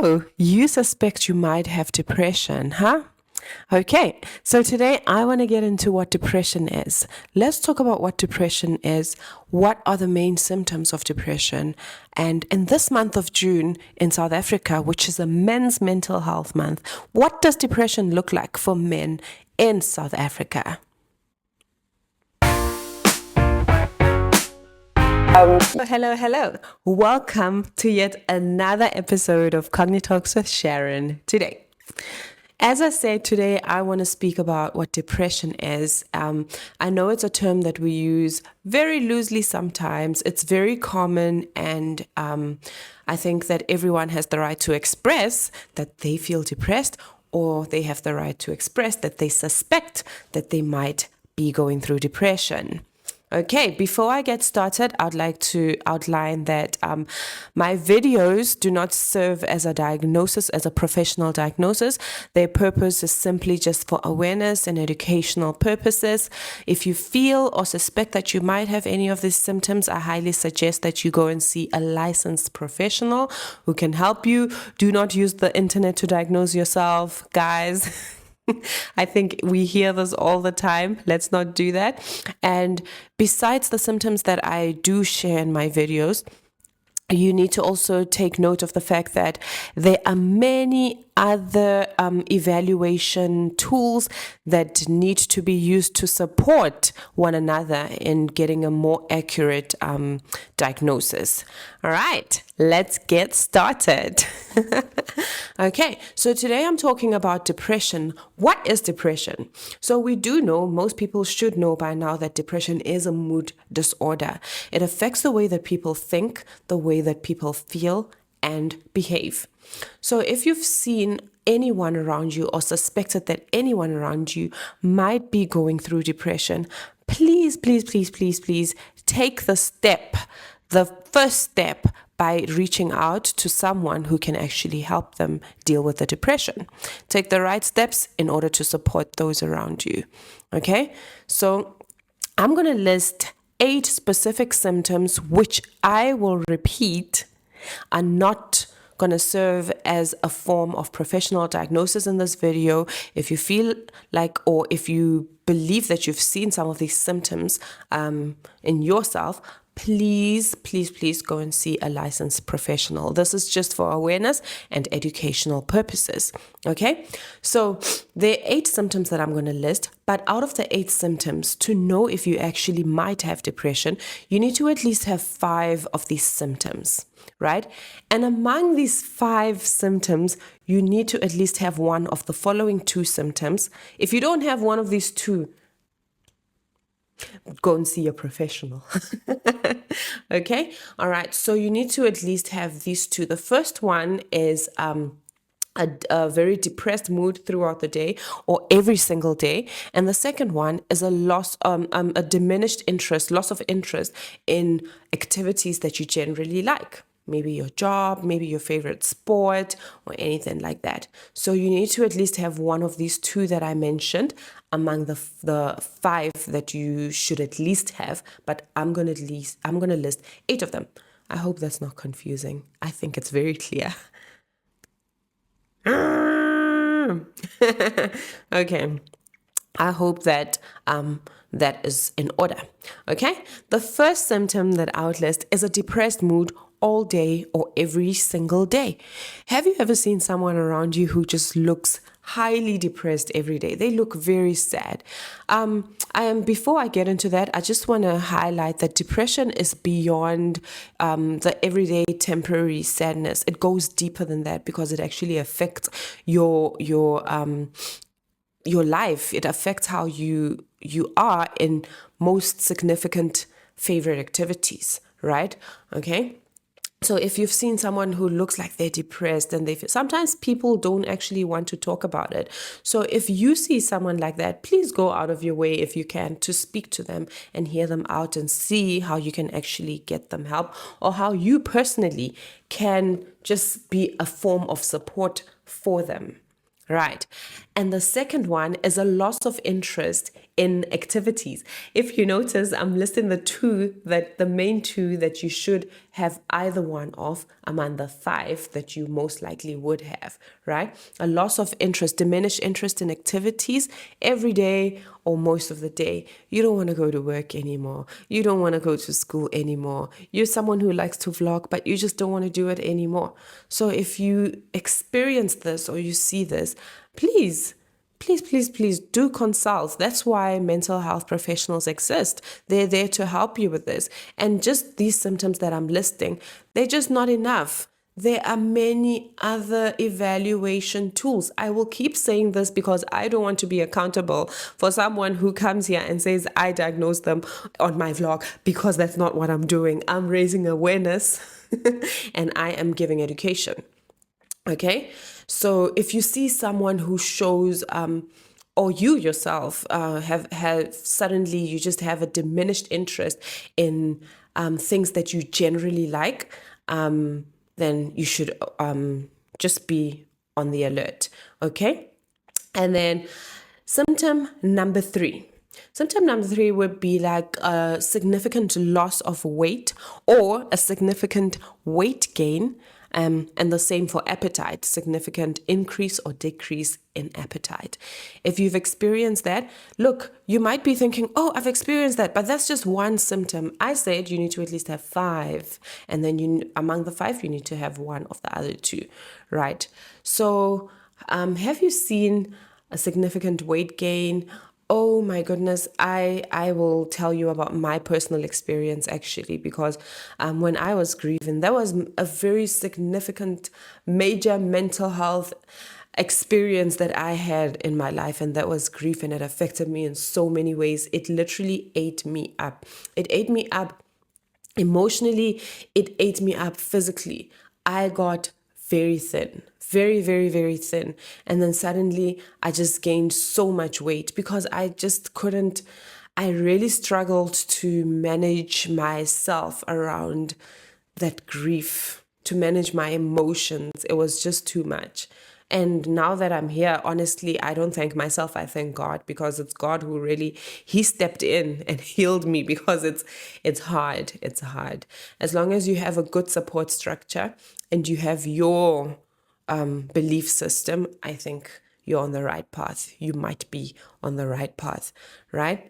So, you suspect you might have depression, huh? Okay, so today I want to get into what depression is. Let's talk about what depression is. What are the main symptoms of depression? And in this month of June in South Africa, which is a men's mental health month, what does depression look like for men in South Africa? Hello. Welcome to yet another episode of Cognitalks with Sharon today. As I said, today I want to speak about what depression is. I know it's a term that we use very loosely sometimes. It's very common, and I think that everyone has the right to express that they feel depressed, or they have the right to express that they suspect that they might be going through depression. Okay, before I get started, I'd like to outline that my videos do not serve as a diagnosis, as a professional diagnosis. Their purpose is simply just for awareness and educational purposes. If you feel or suspect that you might have any of these symptoms, I highly suggest that you go and see a licensed professional who can help you. Do not use the internet to diagnose yourself, guys. I think we hear this all the time. Let's not do that. And besides the symptoms that I do share in my videos, you need to also take note of the fact that there are many other evaluation tools that need to be used to support one another in getting a more accurate diagnosis. All right, let's get started. Okay, so today I'm talking about depression. What is depression? So we do know, most people should know by now, that depression is a mood disorder. It affects the way that people think, the way that people feel and behave. So if you've seen anyone around you or suspected that anyone around you might be going through depression, please take the first step by reaching out to someone who can actually help them deal with the depression. Take the right steps in order to support those around you. Okay, so I'm going to list 8 specific symptoms which I will repeat are not going to serve as a form of professional diagnosis in this video. If you feel like, or if you believe that you've seen some of these symptoms in yourself, please go and see a licensed professional. This is just for awareness and educational purposes. Okay, so there are 8 symptoms that I'm going to list, but out of the 8 symptoms, to know if you actually might have depression, you need to at least have 5 of these symptoms, right? And among these 5 symptoms, you need to at least have one of the following 2 symptoms. If you don't have one of these 2, go and see a professional. Okay, all right, so you need to at least have these 2. The first one is a very depressed mood throughout the day or every single day, and the second one is a loss loss of interest in activities that you generally like. Maybe your job, maybe your favorite sport, or anything like that. So you need to at least have one of these 2 that I mentioned among the 5 that you should at least have. But I'm gonna list 8 of them. I hope that's not confusing. I think it's very clear. Okay. I hope that that is in order. Okay. The first symptom that I would list is a depressed mood all day or every single day. Have you ever seen someone around you who just looks highly depressed every day? They look very sad. Before I get into that, I just want to highlight that depression is beyond the everyday temporary sadness. It goes deeper than that because it actually affects your life. It affects how you are in most significant favorite activities, right? Okay. So if you've seen someone who looks like they're depressed and sometimes people don't actually want to talk about it. So if you see someone like that, please go out of your way if you can to speak to them and hear them out and see how you can actually get them help, or how you personally can just be a form of support for them. Right. And the second one is a loss of interest in activities. If you notice, I'm listing the main two that you should have either one of among the 5 that you most likely would have, right? A loss of interest, diminished interest in activities every day or most of the day. You don't want to go to work anymore. You don't want to go to school anymore. You're someone who likes to vlog, but you just don't want to do it anymore. So if you experience this or you see this, please do consult. That's why mental health professionals exist. They're there to help you with this. And just these symptoms that I'm listing, they're just not enough. There are many other evaluation tools. I will keep saying this because I don't want to be accountable for someone who comes here and says I diagnosed them on my vlog, because that's not what I'm doing. I'm raising awareness and I am giving education. Okay, so if you see someone who shows, or you yourself have suddenly you just have a diminished interest in things that you generally like, then you should just be on the alert. Okay, and then symptom number 3. Symptom number 3 would be like a significant loss of weight or a significant weight gain. And the same for appetite, significant increase or decrease in appetite. If you've experienced that, look, you might be thinking, oh, I've experienced that, but that's just one symptom. I said you need to at least have 5. And then among the 5, you need to have one of the other 2, right? So have you seen a significant weight gain? Oh my goodness, I will tell you about my personal experience actually, because when I was grieving, that was a very significant, major mental health experience that I had in my life, and that was grief, and it affected me in so many ways. It literally ate me up. It ate me up emotionally, it ate me up physically. I got very thin, very, very, very thin. And then suddenly I just gained so much weight because I just couldn't, I really struggled to manage myself around that grief, to manage my emotions. It was just too much. And now that I'm here, honestly, I don't thank myself. I thank God, because it's God who really, he stepped in and healed me, because it's hard. It's hard. As long as you have a good support structure and you have your belief system, I think you're on the right path. You might be on the right path, right?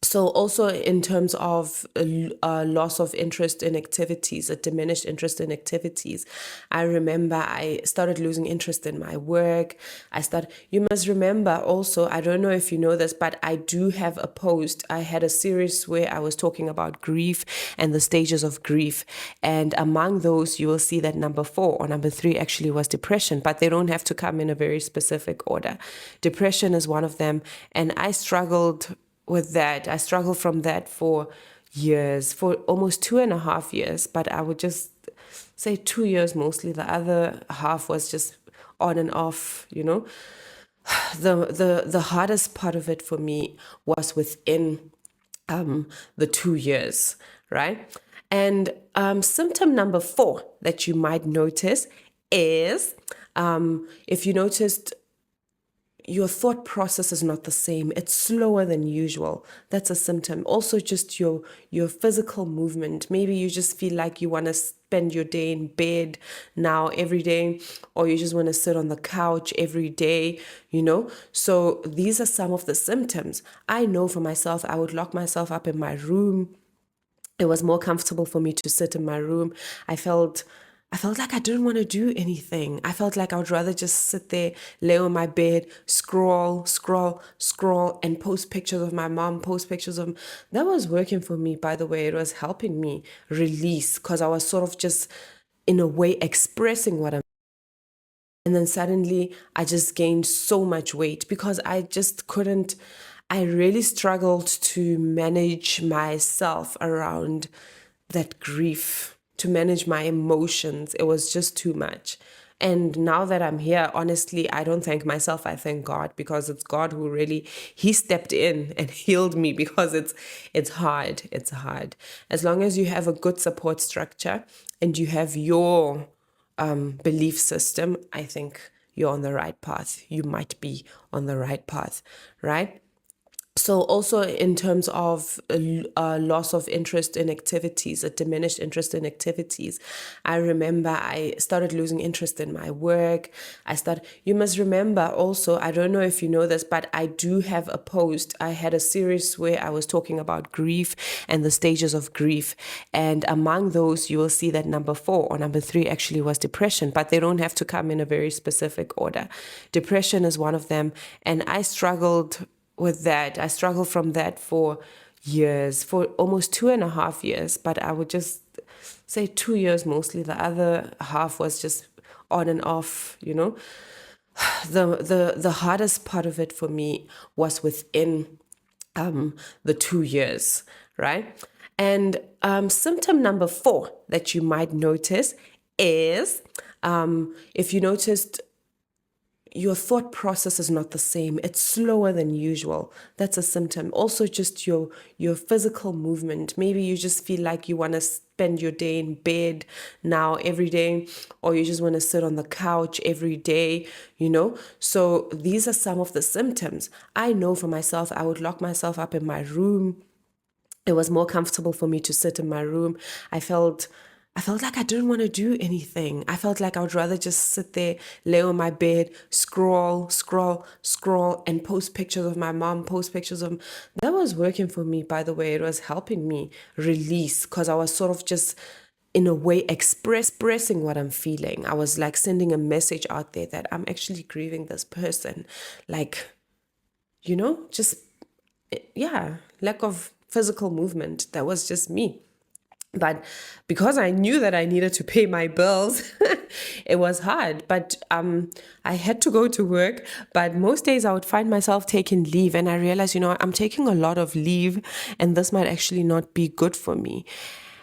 So also in terms of a loss of interest in activities, a diminished interest in activities, I remember I started losing interest in my work. You must remember also, I don't know if you know this, but I do have a post. I had a series where I was talking about grief and the stages of grief. And among those, you will see that number 4 or number 3 actually was depression, but they don't have to come in a very specific order. Depression is one of them. And I struggled with that. I struggled from that for years, for almost 2.5 years, but I would just say 2 years mostly. The other half was just on and off, you know. The hardest part of it for me was within the 2 years, right? And symptom number 4 that you might notice is, if you noticed, your thought process is not the same. It's slower than usual. That's a symptom. Also, just your physical movement. Maybe you just feel like you want to spend your day in bed now every day, or you just want to sit on the couch every day, you know? So these are some of the symptoms. I know for myself, I would lock myself up in my room. It was more comfortable for me to sit in my room. I felt like I didn't want to do anything. I felt like I would rather just sit there, lay on my bed, scroll, and post pictures of my mom, That was working for me, by the way. It was helping me release, because I was sort of just, in a way, expressing what I'm. And then suddenly I just gained so much weight because I just couldn't, I really struggled to manage myself around that grief, to manage my emotions. It was just too much. And now that I'm here, honestly, I don't thank myself. I thank God, because it's God who really, he stepped in and healed me, because it's hard. It's hard. As long as you have a good support structure and you have your belief system, I think you're on the right path. You might be on the right path, right? So also in terms of loss of interest in activities, a diminished interest in activities. I remember I started losing interest in my work. You must remember also, I don't know if you know this, but I do have a post. I had a series where I was talking about grief and the stages of grief. And among those, you will see that number 4 or number 3 actually was depression, but they don't have to come in a very specific order. Depression is one of them. And I struggled with that. I struggled from that for years, for almost 2.5 years, but I would just say 2 years mostly. The other half was just on and off, you know. The hardest part of it for me was within the 2 years, right? And symptom number 4 that you might notice is if you noticed your thought process is not the same. It's slower than usual. That's a symptom. Also, just your physical movement. Maybe you just feel like you want to spend your day in bed now every day, or you just want to sit on the couch every day, you know? So these are some of the symptoms. I know for myself, I would lock myself up in my room. It was more comfortable for me to sit in my room. I felt like I didn't want to do anything. I felt like I would rather just sit there, lay on my bed, scroll, and post pictures of my mom, post pictures of... That was working for me, by the way. It was helping me release, because I was sort of just, in a way, expressing what I'm feeling. I was like sending a message out there that I'm actually grieving this person. Like, you know, just, yeah, lack of physical movement. That was just me. But because I knew that I needed to pay my bills, it was hard. But I had to go to work. But most days I would find myself taking leave. And I realized, you know, I'm taking a lot of leave, and this might actually not be good for me.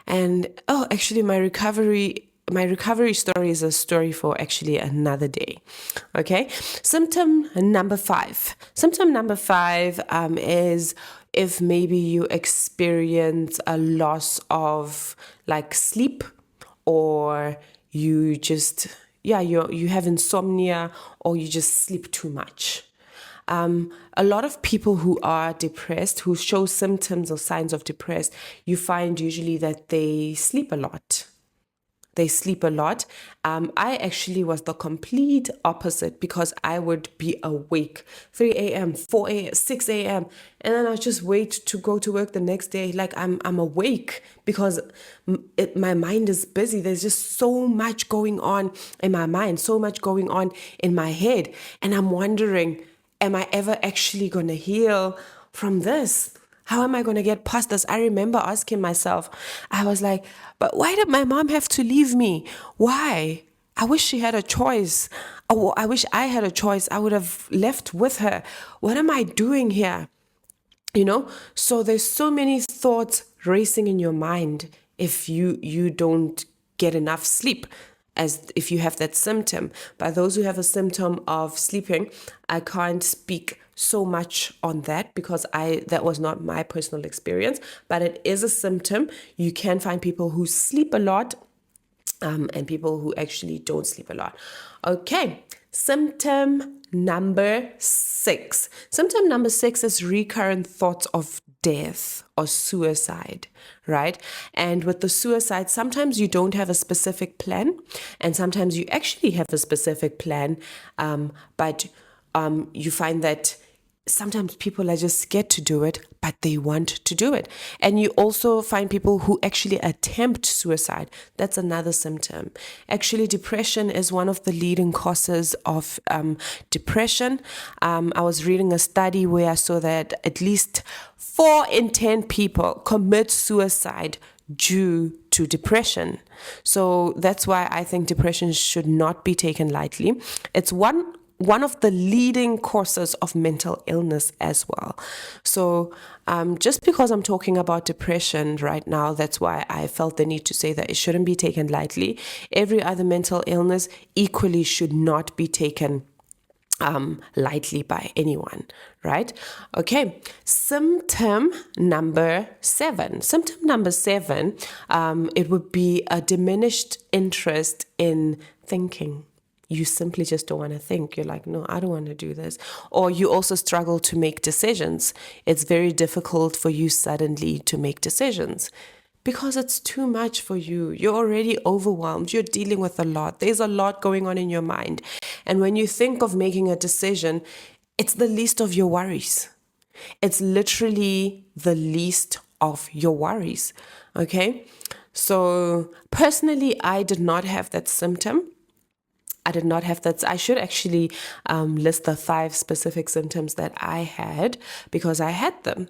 And actually, my recovery story is a story for actually another day. Okay. Symptom number 5. Symptom number 5 is if maybe you experience a loss of like sleep, or you just, you have insomnia, or you just sleep too much. A lot of people who are depressed, who show symptoms or signs of depressed, you find usually that they sleep a lot. They sleep a lot. I actually was the complete opposite, because I would be awake 3 a.m., 4 a.m., 6 a.m. And then I just wait to go to work the next day. Like I'm awake because my mind is busy. There's just so much going on in my mind, so much going on in my head. And I'm wondering, am I ever actually going to heal from this? How am I going to get past this? I remember asking myself, I was like, but why did my mom have to leave me? Why? I wish she had a choice. Oh, I wish I had a choice. I would have left with her. What am I doing here? You know? So there's so many thoughts racing in your mind if you don't get enough sleep, as if you have that symptom. But those who have a symptom of sleeping, I can't speak so much on that, because that was not my personal experience, but it is a symptom. You can find people who sleep a lot, and people who actually don't sleep a lot. Okay, symptom number 6. Symptom number 6 is recurrent thoughts of death or suicide, right? And with the suicide, sometimes you don't have a specific plan, and sometimes you actually have a specific plan, but you find that sometimes people are just scared to do it, but they want to do it. And you also find people who actually attempt suicide. That's another symptom. Actually, depression is one of the leading causes of depression. I was reading a study where I saw that at least 4 in 10 people commit suicide due to depression. So that's why I think depression should not be taken lightly. It's one of the leading causes of mental illness as well. So just because I'm talking about depression right now, that's why I felt the need to say that it shouldn't be taken lightly. Every other mental illness equally should not be taken lightly by anyone, right? Okay, symptom number 7. Symptom number 7, it would be a diminished interest in thinking. you simply just don't want to think. You're like, no, I don't want to do this. Or you also struggle to make decisions. It's very difficult for you suddenly to make decisions because it's too much for you. You're already overwhelmed. You're dealing with a lot. There's a lot going on in your mind. And when you think of making a decision, it's the least of your worries. It's literally the least of your worries. Okay? So personally, I did not have that symptom. I did not have that. I should actually list the 5 specific symptoms that I had because I had them.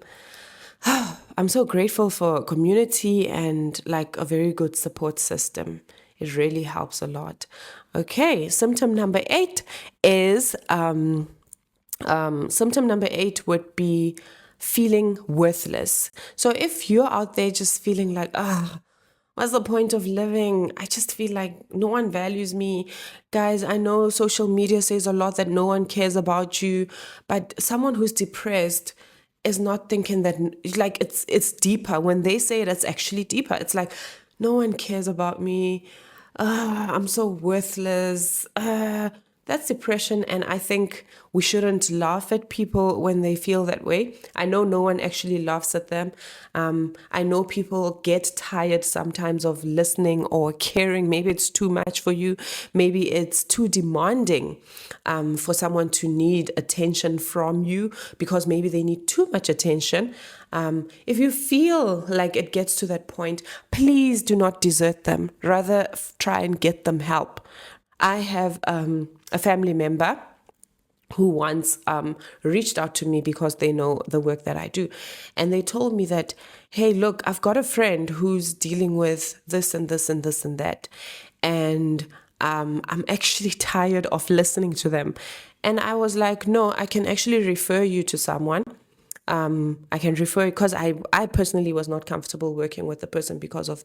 I'm so grateful for community and like a very good support system. It really helps a lot. Okay, symptom number 8 is symptom number 8 would be feeling worthless. So if you're out there just feeling like, what's the point of living? I just feel like no one values me. Guys, I know social media says a lot that no one cares about you, but someone who's depressed is not thinking that, like, it's deeper. When they say it, it's actually deeper. It's like, no one cares about me. I'm so worthless. That's depression, and I think we shouldn't laugh at people when they feel that way. I know no one actually laughs at them. I know people get tired sometimes of listening or caring. Maybe it's too much for you. Maybe it's too demanding for someone to need attention from you because maybe they need too much attention. If you feel like it gets to that point, please do not desert them. Rather, try and get them help. I have a family member who once reached out to me because they know the work that I do. And they told me that, hey, look, I've got a friend who's dealing with this and this and this and that. And I'm actually tired of listening to them. And I was like, no, I can actually refer you to someone. I can refer because I personally was not comfortable working with the person because of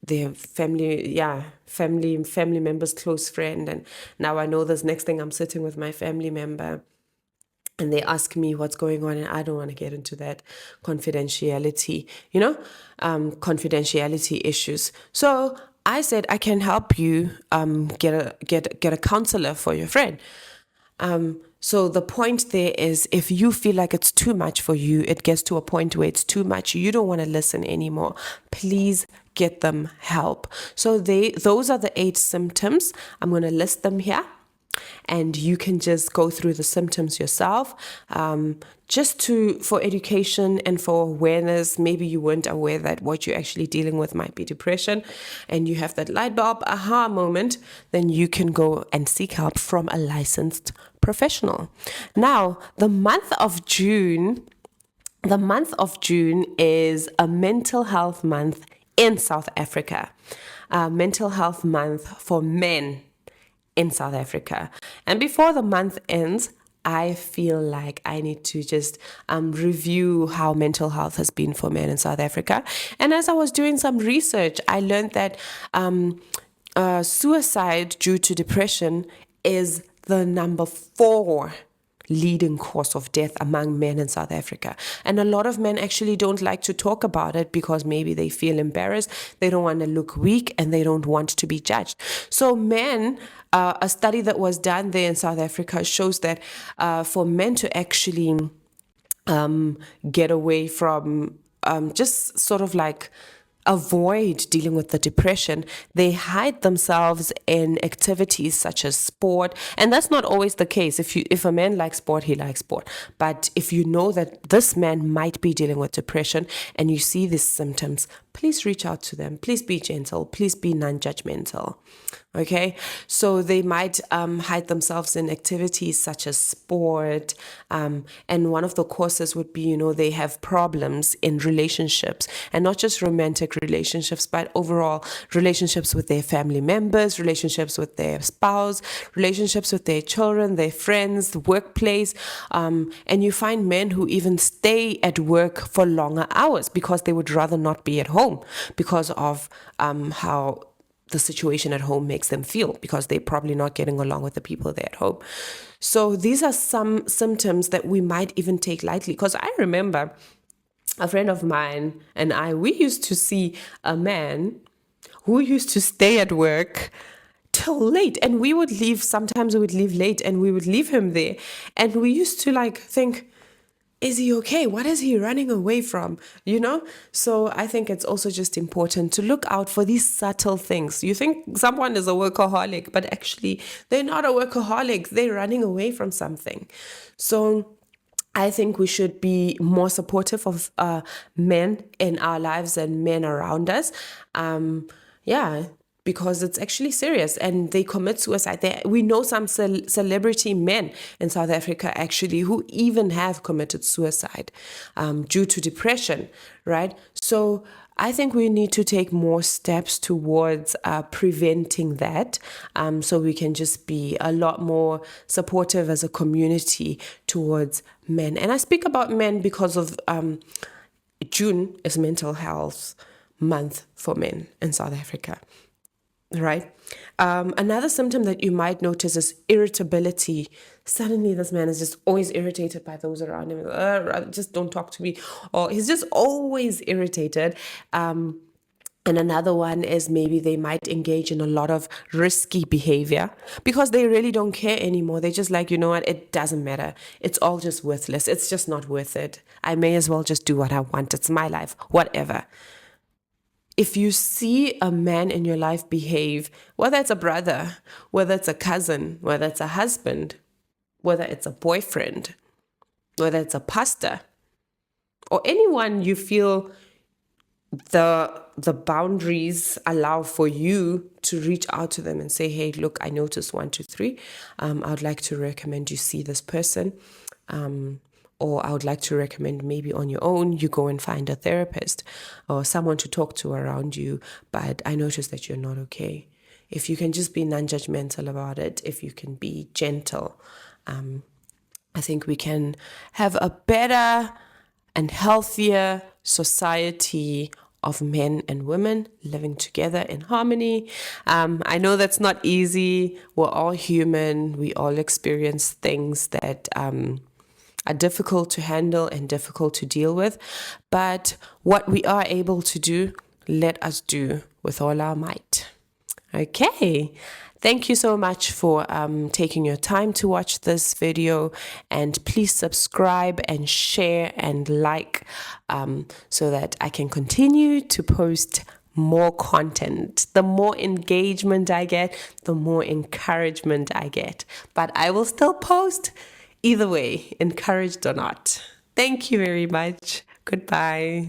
their family member's close friend. And now I know this next thing I'm sitting with my family member and they ask me what's going on, and I don't want to get into that confidentiality, confidentiality issues. So I said I can help you get a counselor for your friend. So the point there is, if you feel like it's too much for you, it gets to a point where it's too much, you don't want to listen anymore, please get them help. So those are the 8 symptoms. I'm going to list them here. And you can just go through the symptoms yourself, just for education and for awareness. Maybe you weren't aware that what you're actually dealing with might be depression, and you have that light bulb aha moment, then you can go and seek help from a licensed professional. Now, the month of June is a mental health month in South Africa. Mental health month for men in South Africa. And before the month ends, I feel like I need to just review how mental health has been for men in South Africa. And as I was doing some research, I learned that suicide due to depression is the number 4 leading cause of death among men in South Africa. And a lot of men actually don't like to talk about it because maybe they feel embarrassed, they don't want to look weak, and they don't want to be judged. So men, a study that was done there in South Africa shows that for men to actually get away from just sort of like avoid dealing with the depression, they hide themselves in activities such as sport. And that's not always the case. If a man likes sport, he likes sport. But if you know that this man might be dealing with depression and you see these symptoms, please reach out to them. Please be gentle. Please be non-judgmental. Okay, so they might hide themselves in activities such as sport, and one of the causes would be, they have problems in relationships, and not just romantic relationships, but overall relationships with their family members, relationships with their spouse, relationships with their children, their friends, the workplace, and you find men who even stay at work for longer hours because they would rather not be at home because of how the situation at home makes them feel, because they're probably not getting along with the people there at home. So these are some symptoms that we might even take lightly, because I remember a friend of mine and we used to see a man who used to stay at work till late, and we would leave. Sometimes we would leave late and we would leave him there, and we used to like think, is he okay? What is he running away from? So I think it's also just important to look out for these subtle things. You think someone is a workaholic, but actually they're not a workaholic. They're running away from something. So I think we should be more supportive of men in our lives and men around us. Because it's actually serious, and they commit suicide. We know some celebrity men in South Africa actually who even have committed suicide due to depression, right? So I think we need to take more steps towards preventing that, so we can just be a lot more supportive as a community towards men. And I speak about men because of June is Mental Health Month for men in South Africa. Right. Another symptom that you might notice is irritability. Suddenly, this man is just always irritated by those around him. Just don't talk to me. Or he's just always irritated. And another one is maybe they might engage in a lot of risky behavior because they really don't care anymore. They're just like, you know what? It doesn't matter. It's all just worthless. It's just not worth it. I may as well just do what I want. It's my life, whatever. If you see a man in your life behave, whether it's a brother, whether it's a cousin, whether it's a husband, whether it's a boyfriend, whether it's a pastor, or anyone you feel the boundaries allow for you to reach out to them and say, hey, look, I noticed 1, 2, 3. I would like to recommend you see this person. Or I would like to recommend maybe on your own, you go and find a therapist or someone to talk to around you. But I noticed that you're not okay. If you can just be non-judgmental about it, if you can be gentle, I think we can have a better and healthier society of men and women living together in harmony. I know that's not easy. We're all human. We all experience things that are difficult to handle and difficult to deal with. But what we are able to do, let us do with all our might. Okay. Thank you so much for taking your time to watch this video, and please subscribe and share and like so that I can continue to post more content. The more engagement I get, the more encouragement I get. But I will still post either way, encouraged or not. Thank you very much. Goodbye.